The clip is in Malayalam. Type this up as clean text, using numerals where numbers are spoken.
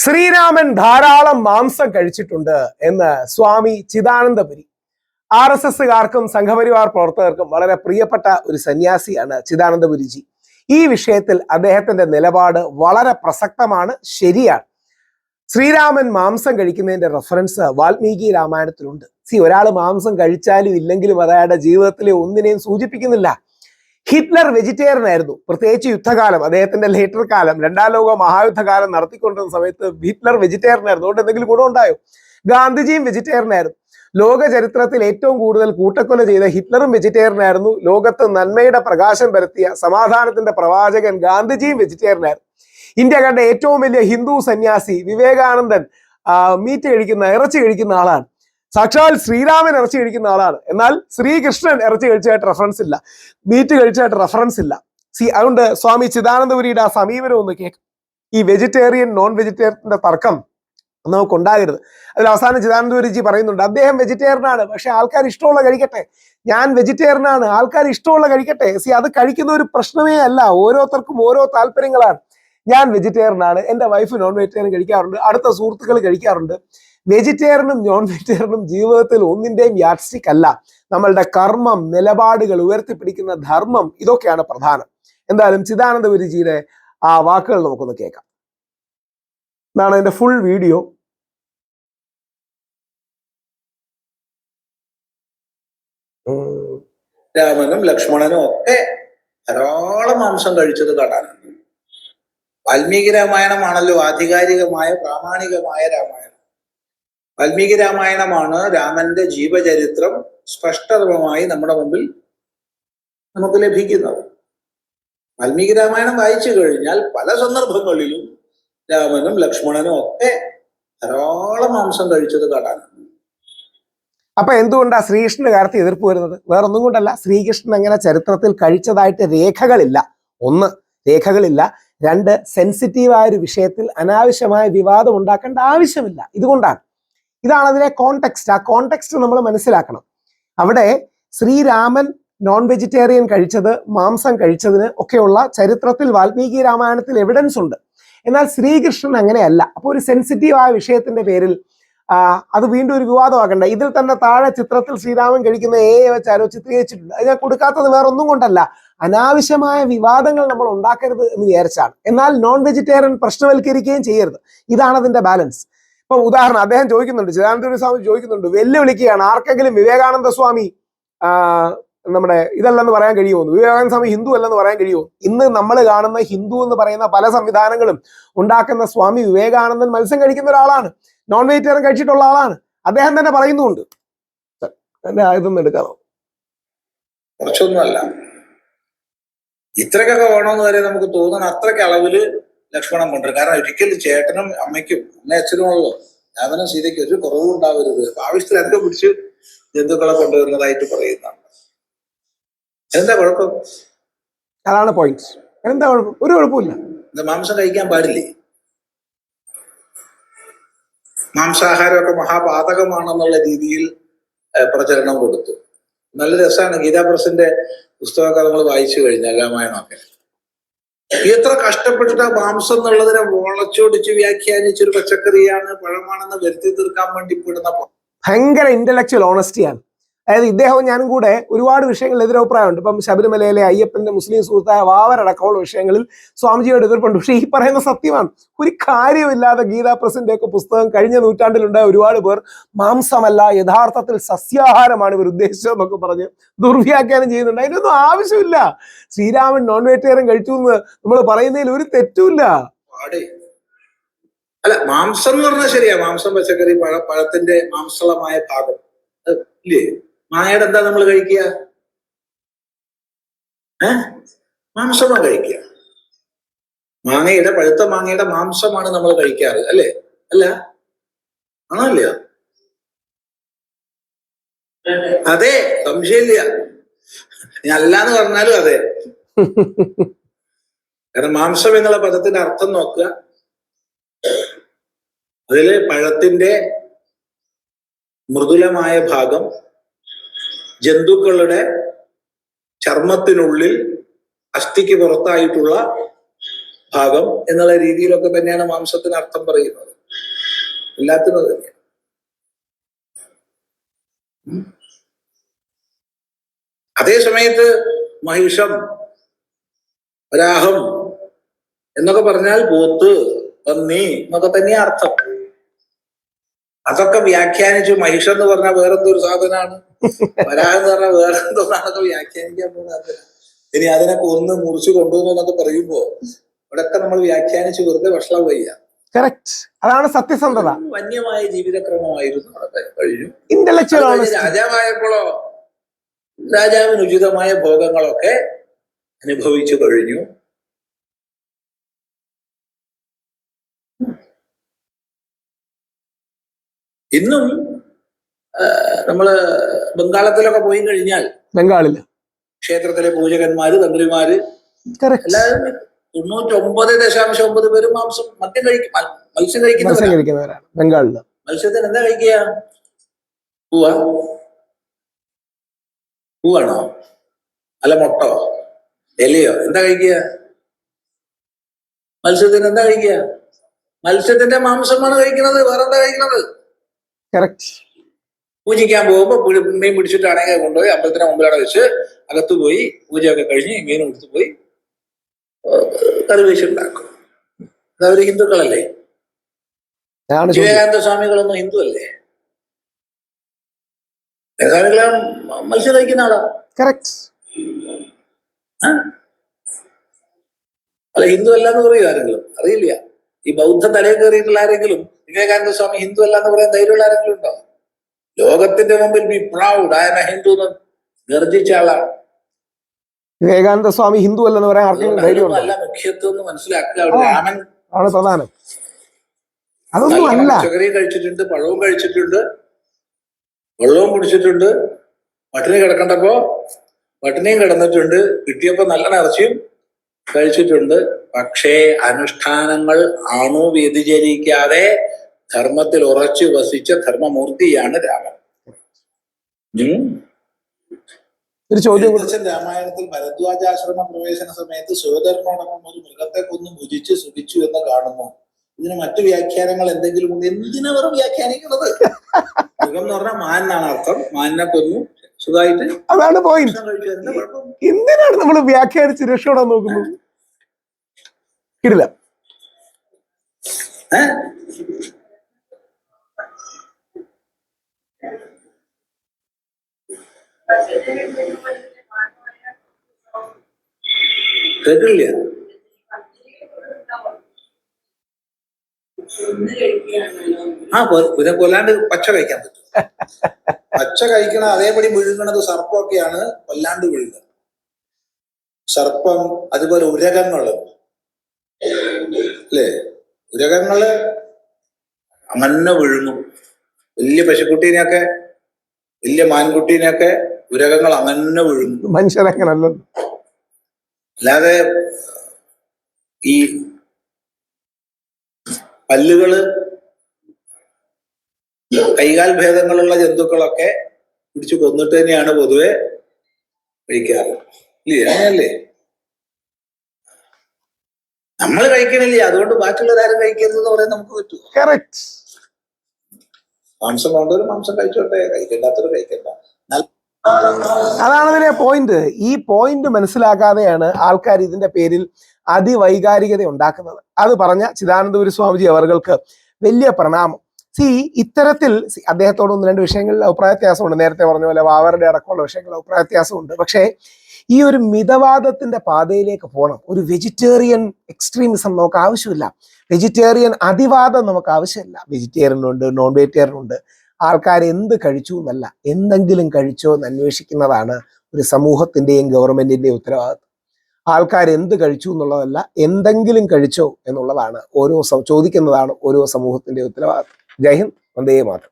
ശ്രീരാമൻ ധാരാളം മാംസം കഴിച്ചിട്ടുണ്ട് എന്ന് സ്വാമി ചിദാനന്ദപുരി. RSSകാർക്കും സംഘപരിവാർ പ്രവർത്തകർക്കും വളരെ പ്രിയപ്പെട്ട ഒരു സന്യാസിയാണ് ചിദാനന്ദപുരിജി. ഈ വിഷയത്തിൽ അദ്ദേഹത്തിന്റെ നിലപാട് വളരെ പ്രസക്തമാണ്, ശരിയാണ്. ശ്രീരാമൻ മാംസം കഴിക്കുന്നതിന്റെ റെഫറൻസ് വാൽമീകി രാമായണത്തിലുണ്ട്. ഒരാൾ മാംസം കഴിച്ചാലും ഇല്ലെങ്കിലും അത് അയാളുടെ ജീവിതത്തിലെ ഒന്നിനെയും സൂചിപ്പിക്കുന്നില്ല. ഹിറ്റ്ലർ വെജിറ്റേറിയൻ ആയിരുന്നു, പ്രത്യേകിച്ച് യുദ്ധകാലം, അദ്ദേഹത്തിന്റെ ലേറ്റർ കാലം, രണ്ടാം ലോക മഹായുദ്ധകാലം നടത്തിക്കൊണ്ടിരുന്ന സമയത്ത് ഹിറ്റ്ലർ വെജിറ്റേറിയൻ ആയിരുന്നു. അതുകൊണ്ട് എന്തെങ്കിലും ഗുണമുണ്ടായോ? ഗാന്ധിജിയും വെജിറ്റേറിയൻ ആയിരുന്നു. ലോക ചരിത്രത്തിൽ ഏറ്റവും കൂടുതൽ കൂട്ടക്കൊല ചെയ്ത ഹിറ്റ്ലറും വെജിറ്റേറിയൻ ആയിരുന്നു. ലോകത്ത് നന്മയുടെ പ്രകാശം പരത്തിയ സമാധാനത്തിന്റെ പ്രവാചകൻ ഗാന്ധിജിയും വെജിറ്റേറിയൻ ആയിരുന്നു. ഇന്ത്യ കണ്ട ഏറ്റവും വലിയ ഹിന്ദു സന്യാസി വിവേകാനന്ദൻ ഇറച്ചി കഴിക്കുന്ന ആളാണ്. സാക്ഷാൽ ശ്രീരാമൻ ഇറച്ചി കഴിക്കുന്ന ആളാണ്. എന്നാൽ ശ്രീകൃഷ്ണൻ ഇറച്ചി കഴിച്ചതായിട്ട് റെഫറൻസ് ഇല്ല, മീറ്റ് കഴിച്ചതായിട്ട് റെഫറൻസ് ഇല്ല. അതുകൊണ്ട് സ്വാമി ചിദാനന്ദപുരിയുടെ ആ സമീപനം ഒന്ന് കേൾക്കും. ഈ വെജിറ്റേറിയൻ നോൺ വെജിറ്റേറിയന്റെ തർക്കം നമുക്ക് ഉണ്ടാകരുത്. അതിൽ അവസാനം ചിദാനന്ദപുരിജി പറയുന്നുണ്ട്, അദ്ദേഹം വെജിറ്റേറിയൻ ആണ്, പക്ഷെ ആൾക്കാർ ഇഷ്ടമുള്ള കഴിക്കട്ടെ. ഞാൻ വെജിറ്റേറിയൻ ആണ്, ആൾക്കാർ ഇഷ്ടമുള്ള കഴിക്കട്ടെ. അത് കഴിക്കുന്ന ഒരു പ്രശ്നമേ അല്ല, ഓരോരുത്തർക്കും ഓരോ താല്പര്യങ്ങളാണ്. ഞാൻ വെജിറ്റേറിയൻ ആണ്, എൻ്റെ വൈഫ് നോൺ വെജിറ്റേറിയൻ കഴിക്കാറുണ്ട്, അടുത്ത സുഹൃത്തുക്കൾ കഴിക്കാറുണ്ട്. വെജിറ്റേറിയനും നോൺ വെജിറ്റേറിയനും ജീവിതത്തിൽ ഒന്നിന്റെയും യാഡ്സ്റ്റിക് അല്ല. നമ്മളുടെ കർമ്മം, നിലപാടുകൾ, ഉയർത്തിപ്പിടിക്കുന്ന ധർമ്മം, ഇതൊക്കെയാണ് പ്രധാനം. എന്തായാലും ചിദാനന്ദപുരിജിയുടെ ആ വാക്കുകൾ നമുക്കൊന്ന് കേൾക്കാം. ഇതാണ് അതിന്റെ ഫുൾ വീഡിയോ. രാമനും ലക്ഷ്മണനും ഒക്കെ ധാരാളം മാംസം കഴിച്ചത് കാണാനുണ്ട്. വാൽമീകി രാമായണമാണല്ലോ ആധികാരികമായ പ്രാമാണികമായ രാമായണം. വാൽമീകി രാമായണമാണ് രാമന്റെ ജീവചരിത്രം സ്പഷ്ടതമായി നമ്മുടെ മുമ്പിൽ നമുക്ക് ലഭിക്കുന്നത്. വാൽമീകി രാമായണം വായിച്ചു കഴിഞ്ഞാൽ പല സന്ദർഭങ്ങളിലും രാമനും ലക്ഷ്മണനും ഒക്കെ ധാരാളം മാംസം കഴിച്ചത് കാണാനുണ്ട്. അപ്പൊ എന്തുകൊണ്ടാ ശ്രീകൃഷ്ണന്റെ കാര്യത്തിൽ എതിർപ്പ് വരുന്നത്? വേറൊന്നും കൊണ്ടല്ല, ശ്രീകൃഷ്ണൻ അങ്ങനെ ചരിത്രത്തിൽ കഴിച്ചതായിട്ട് രേഖകളില്ല. ഒന്ന്, രേഖകളില്ല. രണ്ട്, സെൻസിറ്റീവായ ഒരു വിഷയത്തിൽ അനാവശ്യമായ വിവാദം ഉണ്ടാക്കേണ്ട ആവശ്യമില്ല. ഇതാണ് അതിലെ കോണ്ടെക്സ്റ്റ്. ആ കോണ്ടെക്സ്റ്റ് നമ്മൾ മനസ്സിലാക്കണം. അവിടെ ശ്രീരാമൻ നോൺ വെജിറ്റേറിയൻ കഴിച്ചത്, മാംസം കഴിച്ചതിന് ഒക്കെയുള്ള ചരിത്രത്തിൽ വാൽമീകി രാമായണത്തിൽ എവിഡൻസ് ഉണ്ട്. എന്നാൽ ശ്രീകൃഷ്ണൻ അങ്ങനെയല്ല. അപ്പോൾ ഒരു സെൻസിറ്റീവായ വിഷയത്തിന്റെ പേരിൽ അത് വീണ്ടും ഒരു വിവാദമാക്കണ്ട. ഇതിൽ തന്നെ താഴെ ചിത്രത്തിൽ ശ്രീരാമൻ കഴിക്കുന്ന വെച്ചാരോ ചിത്രീകരിച്ചിട്ടുണ്ട്. അത് ഞാൻ കൊടുക്കാത്തത് വേറെ ഒന്നും കൊണ്ടല്ല, അനാവശ്യമായ വിവാദങ്ങൾ നമ്മൾ ഉണ്ടാക്കരുത് എന്ന് വിചാരിച്ചാണ്. എന്നാൽ നോൺ വെജിറ്റേറിയൻ പ്രശ്നവൽക്കരിക്കുകയും ചെയ്യരുത്. ഇതാണ് അതിന്റെ ബാലൻസ്. ഇപ്പൊ ഉദാഹരണം അദ്ദേഹം ചോദിക്കുന്നുണ്ട്, ചിദാനന്ദപുരി സ്വാമി ചോദിക്കുന്നുണ്ട്, വെല്ലുവിളിക്കുകയാണ്, ആർക്കെങ്കിലും വിവേകാനന്ദ സ്വാമി നമ്മുടെ ഇതല്ലെന്ന് പറയാൻ കഴിയുമോ? വിവേകാനന്ദ സ്വാമി ഹിന്ദു അല്ലെന്ന് പറയാൻ കഴിയുമോ? ഇന്ന് നമ്മൾ കാണുന്ന ഹിന്ദു എന്ന് പറയുന്ന പല സംവിധാനങ്ങളും ഉണ്ടാക്കുന്ന സ്വാമി വിവേകാനന്ദൻ മത്സ്യം കഴിക്കുന്ന ഒരാളാണ്, നോൺ വെജിറ്റേറിയൻ കഴിച്ചിട്ടുള്ള ആളാണ്. അദ്ദേഹം തന്നെ പറയുന്നുണ്ട്. എന്റെ ഇതൊന്നും എടുക്കാമോ? കുറച്ചൊന്നുമല്ല, ഇത്രക്കൊക്കെ വേണമെന്ന് വരെ നമുക്ക് തോന്നുന്ന അത്രയ്ക്ക് അളവില് ലക്ഷ്മണൻ കൊണ്ടുവരും. കാരണം ഒരിക്കലും ചേട്ടനും അമ്മയ്ക്കും അച്ഛനുമുള്ളൂ, രാമനും സീതയ്ക്കും ഒരു കുറവും ഉണ്ടാവരുത്. ആവശ്യത്തിൽ അതൊക്കെ പിടിച്ച് ജന്തുക്കളെ കൊണ്ടുവരുന്നതായിട്ട് പറയുന്നതാണ്. എന്താ കുഴപ്പം? അതാണ് പോയിന്റ്. എന്താ കുഴപ്പം? ഒരു കുഴപ്പമില്ല. മാംസം കഴിക്കാൻ പാടില്ലേ? മാംസാഹാരമൊക്കെ മഹാപാതകമാണെന്നുള്ള രീതിയിൽ പ്രചരണം കൊടുത്തു. നല്ല രസമാണ്. ഗീതാ പ്രസിന്റെ പുസ്തകമൊക്കെ നമ്മൾ വായിച്ചു കഴിഞ്ഞാൽ രാമായണമൊക്കെ എത്ര കഷ്ടപ്പെട്ടിട്ട് മാംസം എന്നുള്ളതിനെ വളച്ചൊടിച്ച് വ്യാഖ്യാനിച്ചൊരു പച്ചക്കറിയാണ്, പഴമാണെന്ന് വരുത്തി തീർക്കാൻ വേണ്ടി പെടുന്ന ഭയങ്കര ഇന്റലക്ച്വൽ ഓണസ്റ്റിയാണ്. അതായത് ഇദ്ദേഹവും ഞാനും കൂടെ ഒരുപാട് വിഷയങ്ങളിൽ എതിരഭിപ്രായമുണ്ട്. ഇപ്പം ശബരിമലയിലെ അയ്യപ്പന്റെ മുസ്ലിം സുഹൃത്തായ വാവരടക്കമുള്ള വിഷയങ്ങളിൽ സ്വാമിജിയോട് എതിർപ്പുണ്ട്. പക്ഷേ ഈ പറയുന്ന സത്യമാണ്. ഒരു കാര്യമില്ലാതെ ഗീതാ പ്രസിന്റെ ഒക്കെ പുസ്തകം കഴിഞ്ഞ നൂറ്റാണ്ടിലുണ്ടായ ഒരുപാട് പേർ മാംസമല്ല, യഥാർത്ഥത്തിൽ സസ്യാഹാരമാണ് ഇവർ ഉദ്ദേശിച്ചതെന്നൊക്കെ പറഞ്ഞ് ദുർവ്യാഖ്യാനം ചെയ്യുന്നുണ്ട്. അതിനൊന്നും ആവശ്യമില്ല. ശ്രീരാമൻ നോൺ വെജിറ്റേറിയൻ കഴിച്ചു എന്ന് നമ്മൾ പറയുന്നതിൽ ഒരു തെറ്റുമില്ല. അല്ല, മാംസം എന്ന് പറഞ്ഞാൽ ശരിയാ, മാംസം, പച്ചക്കറി, പഴത്തിന്റെ മാംസളമായ ഭാഗം ഇല്ലേ? മാങ്ങയുടെ എന്താ നമ്മൾ കഴിക്കുക? മാംസമാണ് കഴിക്കുക. പഴുത്ത മാങ്ങയുടെ മാംസമാണ് നമ്മൾ കഴിക്കാറ്, അല്ലേ? അല്ല, ആണല്ലോ? അതെ, സംശയമില്ല. അല്ലാന്ന് പറഞ്ഞാലും അതെ. കാരണം മാംസം എന്നുള്ള പദത്തിന്റെ അർത്ഥം നോക്കുക. അതില് പഴത്തിന്റെ മൃദുലമായ ഭാഗം, ജന്തുക്കളുടെ ചർമ്മത്തിനുള്ളിൽ അസ്ഥിക്ക് പുറത്തായിട്ടുള്ള ഭാഗം എന്നുള്ള രീതിയിലൊക്കെ തന്നെയാണ് മാംസത്തിന് അർത്ഥം പറയുന്നത്. എല്ലാത്തിനും അത് തന്നെയാണ്. അതേ സമയത്ത് മഹിഷം, വരാഹം എന്നൊക്കെ പറഞ്ഞാൽ പോത്ത്, പന്നി എന്നൊക്കെ തന്നെയാ അർത്ഥം. അതൊക്കെ വ്യാഖ്യാനിച്ചു മഹിഷം എന്ന് പറഞ്ഞാൽ വേറെന്തോ ഒരു സാധനമാണ്, വരാഹം എന്ന് പറഞ്ഞാൽ വേറെന്തോന്നാണൊക്കെ വ്യാഖ്യാനിക്കാൻ പോകുന്നത്. ഇനി അതിനെ കൊന്ന് മുറിച്ച് കൊണ്ടുവന്നു എന്നൊക്കെ പറയുമ്പോ ഇവിടെയൊക്കെ നമ്മൾ വ്യാഖ്യാനിച്ച് വെറുതെ വഷള വയ്യ. കറക്റ്റ്, അതാണ് സത്യസന്ധത. വന്യമായ ജീവിതക്രമമായിരുന്നു അവിടെ കഴിഞ്ഞു. ഇന്റലക്ച്വൽ രാജാവായപ്പോഴോ രാജാവിന് ഉചിതമായ ഭോഗങ്ങളൊക്കെ അനുഭവിച്ചു കഴിഞ്ഞു. ഇന്നും നമ്മള് ബംഗാളത്തിലൊക്കെ പോയി കഴിഞ്ഞാൽ ബംഗാളില് ക്ഷേത്രത്തിലെ പൂജകന്മാര്, തന്ത്രിമാര് എല്ലാവരും 99.9 പേരും മദ്യം കഴിക്കും, മത്സ്യം കഴിക്കുന്നവരാണ് ബംഗാളില്. മത്സ്യത്തിന് എന്താ കഴിക്കുക? പൂവാണോ അല്ല മുട്ടോ എലിയോ? എന്താ കഴിക്കുക? മത്സ്യത്തിന് എന്താ കഴിക്കുക? മത്സ്യത്തിന്റെ മാംസമാണ് കഴിക്കുന്നത്, വേറെന്താ കഴിക്കുന്നത്? പൂജിക്കാൻ പോകുമ്പോ മീൻ പിടിച്ചിട്ടാണെങ്കിൽ കൊണ്ടുപോയി അമ്പലത്തിന് മുമ്പിലവിടെ വെച്ച് അകത്ത് പോയി പൂജയൊക്കെ കഴിഞ്ഞ് മീൻ എടുത്തു പോയി കറി വെച്ചുണ്ടാക്കും. അതവര് ഹിന്ദുക്കളല്ലേ? വിവേകാനന്ദ സ്വാമികളൊന്നും ഹിന്ദു അല്ലേ? സ്വാമികളെ മത്സ്യം കഴിക്കുന്ന ആളാ. അല്ല, ഹിന്ദു അല്ല എന്ന് പറയൂ ആരെങ്കിലും? അറിയില്ല. ഈ ബൗദ്ധ തലയിൽ കയറിയിട്ടുള്ള ആരെങ്കിലും വിവേകാനന്ദ സ്വാമി ഹിന്ദു അല്ല എന്ന് പറയാൻ ധൈര്യമുള്ള ആരെങ്കിലും ഉണ്ടോ? ലോകത്തിന്റെ മുമ്പിൽ be proud, I am a Hindu എന്ന് ഗർജിച്ച ആളാണ് വിവേകാനന്ദ സ്വാമി. ഹിന്ദു അല്ലെന്ന് പറയാൻ അല്ല മുഖ്യത്വം എന്ന് മനസ്സിലാക്കുക. രാമൻ പ്രധാനം. അതൊന്നും അല്ല. പച്ചക്കറിയും കഴിച്ചിട്ടുണ്ട്, പഴവും കഴിച്ചിട്ടുണ്ട്, വെള്ളവും കുടിച്ചിട്ടുണ്ട്, പട്ടിണി കിടക്കണ്ടപ്പോ പട്ടിണിയും കിടന്നിട്ടുണ്ട്, കിട്ടിയപ്പോ നല്ല നിറച്ചിയും കഴിച്ചിട്ടുണ്ട്. പക്ഷേ അനുഷ്ഠാനങ്ങൾ വ്യതിചലിക്കാതെ ധർമ്മത്തിൽ ഉറച്ചു വസിച്ച ധർമ്മമൂർത്തിയാണ് രാമൻ. ഒരു ചോദ്യം, രാമായണത്തിൽ ഭരദ്വാജാശ്രമ പ്രവേശന സമയത്ത് സോദരനോടൊപ്പം ഒരു മൃഗത്തെ കൊന്ന് ഭുജിച്ച് സുഖിച്ചു എന്ന് കാണുന്നു. ഇതിന് മറ്റു വ്യാഖ്യാനങ്ങൾ എന്തെങ്കിലും ഉണ്ട്? എന്തിനവർ വ്യാഖ്യാനിക്കുന്നത്? മൃഗം എന്ന് പറഞ്ഞാൽ മാനാണ് അർത്ഥം. മാനിനെ കൊന്നു സുഖമായിട്ട്. അതാണ് പോയിന്റ്. എന്തിനാണ് നമ്മൾ വ്യാഖ്യാനിച്ച് രക്ഷപ്പെടാൻ നോക്കുന്നത്? ഇല്ല. കേട്ടില്ല. പിന്നെ കൊല്ലാണ്ട് പച്ച കഴിക്കാൻ പറ്റും. പച്ച കഴിക്കണ അതേപടി വിഴുങ്ങണത് സർപ്പമൊക്കെയാണ്, കൊല്ലാണ്ട് വിഴുങ്ങുക. സർപ്പം, അതുപോലെ ഉരകങ്ങള് അല്ലേ? ഉരകങ്ങള് അങ്ങനെ വിഴുങ്ങും. വലിയ പശുക്കുട്ടീനെയൊക്കെ, വലിയ മാൻകുട്ടീനെയൊക്കെ ഉരകങ്ങൾ അങ്ങനെ വിഴുങ്ങും. മനുഷ്യരങ്ങനല്ലോ. അല്ലാതെ ഈ പല്ലുകള്, കൈകാൽ ഭേദങ്ങളുള്ള ജന്തുക്കളൊക്കെ പിടിച്ചു കൊന്നിട്ട് തന്നെയാണ് പൊതുവെ കഴിക്കാറ്. ഇല്ലേ? അങ്ങനല്ലേ? നമ്മൾ കഴിക്കണില്ലേ, അതുകൊണ്ട് ബാക്കിയുള്ളവരാരും കഴിക്കരുതെന്ന് പറയാൻ നമുക്ക് പറ്റുമോ? മാംസം വേണ്ടവര് മാംസം കഴിച്ചോട്ടെ, കഴിക്കണ്ടാത്തവര് കഴിക്കണ്ട. അതാണ് അതിലെ പോയിന്റ്. ഈ പോയിന്റ് മനസ്സിലാക്കാതെയാണ് ആൾക്കാർ ഇതിന്റെ പേരിൽ അതിവൈകാരികത ഉണ്ടാക്കുന്നത്. അത് പറഞ്ഞ ചിദാനന്ദപുരി സ്വാമിജി അവർക്ക് വലിയ പ്രണാമം. ഇത്തരത്തിൽ അദ്ദേഹത്തോട് 1-2 വിഷയങ്ങളിൽ അഭിപ്രായ വ്യത്യാസമുണ്ട്. നേരത്തെ പറഞ്ഞ പോലെ വാവരുടെ അടക്കമുള്ള വിഷയങ്ങളിൽ അഭിപ്രായ വ്യത്യാസമുണ്ട്. പക്ഷേ ഈ ഒരു മിതവാദത്തിന്റെ പാതയിലേക്ക് പോകണം. ഒരു വെജിറ്റേറിയൻ എക്സ്ട്രീമിസം നമുക്ക് ആവശ്യമില്ല. വെജിറ്റേറിയൻ അതിവാദം നമുക്ക് ആവശ്യമില്ല. വെജിറ്റേറിയൻ ഉണ്ട്, നോൺ വെജിറ്റേറിയൻ ഉണ്ട്. ആൾക്കാർ എന്ത് കഴിച്ചു എന്നല്ല, എന്തെങ്കിലും കഴിച്ചോ എന്ന് അന്വേഷിക്കുന്നതാണ് ഒരു സമൂഹത്തിന്റെയും ഗവൺമെന്റിന്റെയും ഉത്തരവാദിത്വം. ആൾക്കാർ എന്ത് കഴിച്ചു എന്നുള്ളതല്ല, എന്തെങ്കിലും കഴിച്ചോ എന്നുള്ളതാണ് ചോദിക്കുന്നതാണ് ഓരോ സമൂഹത്തിന്റെയും ഉത്തരവാദിത്വം. ജയ് ഹിന്ദ്, വന്ദേ മാതരം.